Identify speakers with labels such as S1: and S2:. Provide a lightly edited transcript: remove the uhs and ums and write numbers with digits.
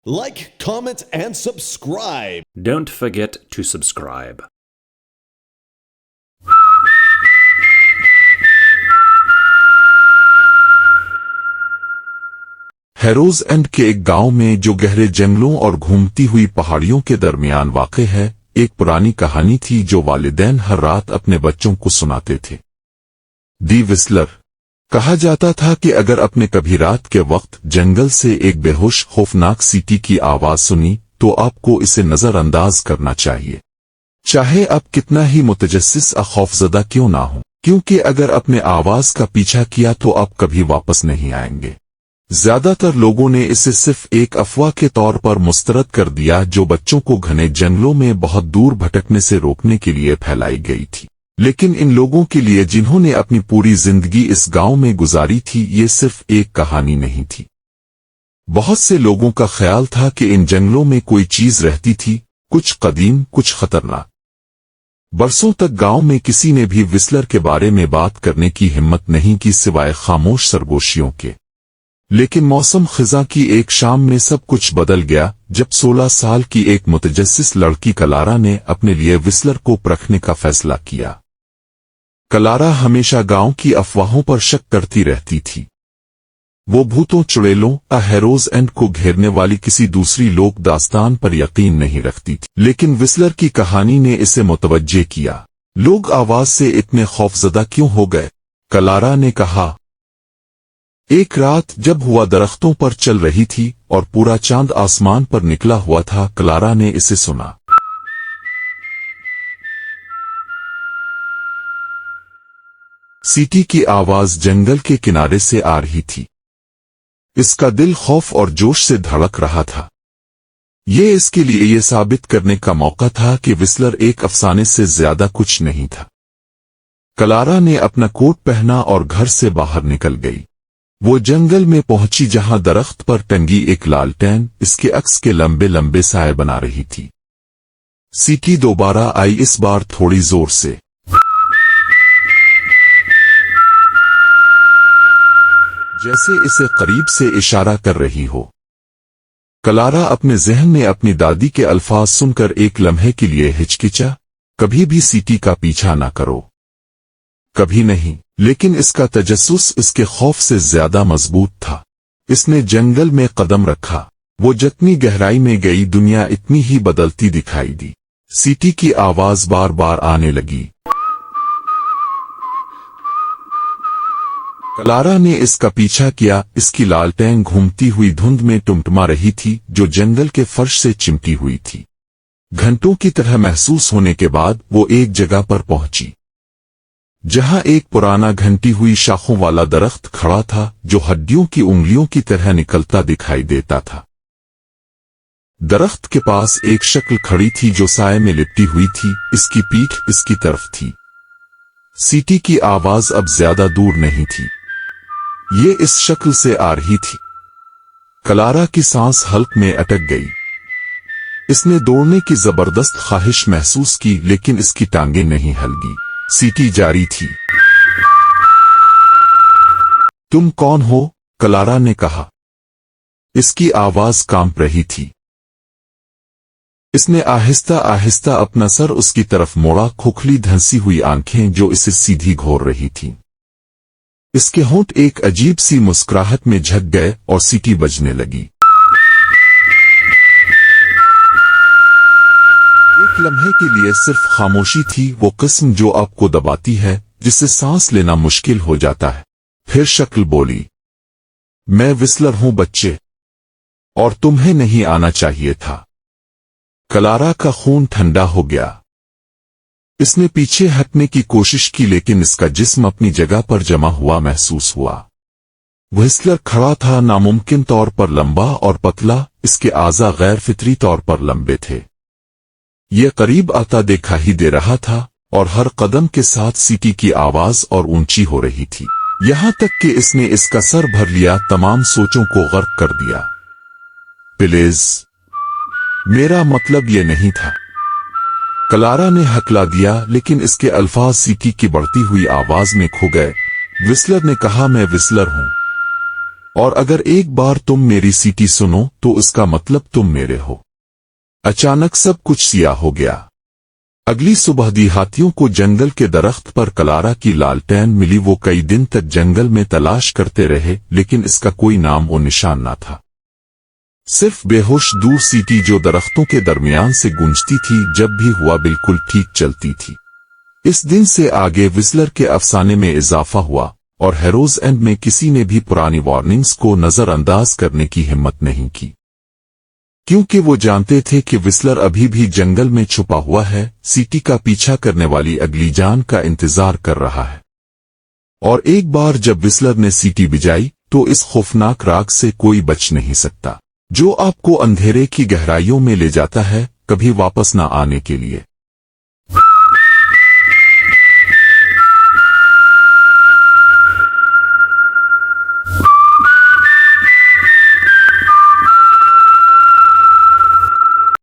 S1: Like, comment, and subscribe.
S2: Don't forget to subscribe.
S3: हैरोज एंड के एक गांव में जो गहरे जंगलों और घूमती हुई पहाड़ियों के दरमियान वाक़ है, एक पुरानी कहानी थी जो वालिदैन हर रात अपने बच्चों को सुनाते थे। दी विस्लर। कहा जाता था कि अगर आपने कभी रात के वक्त जंगल से एक बेहोश खौफनाक सीटी की आवाज सुनी तो आपको इसे नजरअंदाज करना चाहिए, चाहे आप कितना ही मुतजस्सिस या खौफजदा क्यों ना हो, क्योंकि अगर आपने आवाज का पीछा किया तो आप कभी वापस नहीं आएंगे। ज्यादातर लोगों ने इसे सिर्फ एक अफवाह के तौर पर मुस्तरद कर दिया जो बच्चों को घने जंगलों में बहुत दूर भटकने से रोकने के लिए फैलाई गई थी। लेकिन इन लोगों के लिए जिन्होंने अपनी पूरी जिंदगी इस गांव में गुजारी थी, ये सिर्फ एक कहानी नहीं थी। बहुत से लोगों का ख्याल था कि इन जंगलों में कोई चीज रहती थी, कुछ कदीम, कुछ खतरनाक। बरसों तक गांव में किसी ने भी विस्लर के बारे में बात करने की हिम्मत नहीं की सिवाय खामोश सरगोशियों के। लेकिन मौसम खिजा की एक शाम में सब कुछ बदल गया जब 16 साल की एक मुतजस्सिस लड़की कलारा ने अपने लिए विस्लर को परखने का फैसला किया। कलारा हमेशा गांव की अफवाहों पर शक करती रहती थी। वो भूतों, चुड़ैलों या हैरोज एंड को घेरने वाली किसी दूसरी लोक दास्तान पर यकीन नहीं रखती थी। लेकिन विस्लर की कहानी ने इसे मुतवज्जे किया। लोग आवाज से इतने खौफजदा क्यों हो गए? कलारा ने कहा। एक रात जब हुआ दरख्तों पर चल रही थी और पूरा चांद आसमान पर निकला हुआ था, कलारा ने इसे सुना। सीटी की आवाज जंगल के किनारे से आ रही थी। इसका दिल खौफ और जोश से धड़क रहा था। ये इसके लिए ये साबित करने का मौका था कि विस्लर एक अफसाने से ज्यादा कुछ नहीं था। कलारा ने अपना कोट पहना और घर से बाहर निकल गई। वो जंगल में पहुंची जहां दरख्त पर टंगी एक लालटेन इसके अक्स के लंबे लंबे साए बना रही थी। सीटी दोबारा आई, इस बार थोड़ी जोर से। जैसे इसे करीब से इशारा कर रही हो। कलारा अपने जहन में अपनी दादी के अल्फाज सुनकर एक लम्हे के लिए हिचकिचा। कभी भी सीटी का पीछा ना करो। कभी नहीं। लेकिन इसका तजस्सुस इसके खौफ से ज्यादा मजबूत था। इसने जंगल में कदम रखा। वो जितनी गहराई में गई दुनिया इतनी ही बदलती दिखाई दी। सीटी की आवाज बार बार आने लगी। कलारा ने इसका पीछा किया। इसकी लालटेन घूमती हुई धुंध में टुमटुमा रही थी जो जंगल के फर्श से चिमटी हुई थी। घंटों की तरह महसूस होने के बाद वो एक जगह पर पहुंची जहां एक पुराना घंटी हुई शाखों वाला दरख्त खड़ा था जो हड्डियों की उंगलियों की तरह निकलता दिखाई देता था। दरख्त के पास एक शक्ल खड़ी थी जो साए में लिपटी हुई थी। इसकी पीठ इसकी तरफ थी। सीटी की आवाज अब ज्यादा दूर नहीं थी। ये इस शक्ल से आ रही थी। कलारा की सांस हल्क में अटक गई। इसने दौड़ने की जबरदस्त ख्वाहिश महसूस की लेकिन इसकी टांगें नहीं हिली। सीटी जारी थी। तुम कौन हो? कलारा ने कहा। इसकी आवाज कांप रही थी। इसने आहिस्ता आहिस्ता अपना सर उसकी तरफ मोड़ा। खोखली धंसी हुई आंखें जो इसे सीधी घोर रही थीं। इसके होंठ एक अजीब सी मुस्कुराहट में झक गए और सीटी बजने लगी। एक लम्हे के लिए सिर्फ खामोशी थी, वो किस्म जो आपको दबाती है, जिससे सांस लेना मुश्किल हो जाता है। फिर शक्ल बोली। मैं विस्लर हूं बच्चे, और तुम्हें नहीं आना चाहिए था। कलारा का खून ठंडा हो गया। इसने पीछे हटने की कोशिश की लेकिन इसका जिस्म अपनी जगह पर जमा हुआ महसूस हुआ। विस्लर खड़ा था, नामुमकिन तौर पर लंबा और पतला। इसके आज़ा गैर फितरी तौर पर लंबे थे। ये करीब आता देखा ही दे रहा था और हर कदम के साथ सीटी की आवाज और ऊंची हो रही थी, यहां तक कि इसने इसका सर भर लिया, तमाम सोचों को गर्क कर दिया। प्लीज, मेरा मतलब ये नहीं था। कलारा ने हकला दिया लेकिन इसके अल्फाज सीटी की बढ़ती हुई आवाज में खो गए। विस्लर ने कहा, मैं विस्लर हूं। और अगर एक बार तुम मेरी सीटी सुनो तो इसका मतलब तुम मेरे हो। अचानक सब कुछ सियाह हो गया। अगली सुबह देहातियों को जंगल के दरख्त पर कलारा की लालटेन मिली। वो कई दिन तक जंगल में तलाश करते रहे, लेकिन इसका कोई नाम और निशान ना था। सिर्फ बेहोश दूर सीटी जो दरख्तों के दरमियान से गूंजती थी। जब भी हुआ बिल्कुल ठीक चलती थी। इस दिन से आगे विस्लर के अफसाने में इजाफा हुआ और हेरोज एंड में किसी ने भी पुरानी वार्निंग्स को नजरअंदाज करने की हिम्मत नहीं की, क्योंकि वो जानते थे कि विस्लर अभी भी जंगल में छुपा हुआ है, सीटी का पीछा करने वाली अगली जान का इंतजार कर रहा है। और एक बार जब विस्लर ने सीटी बजाई तो इस खौफनाक राग से कोई बच नहीं सकता, जो आपको अंधेरे की गहराइयों में ले जाता है, कभी वापस न आने के लिए।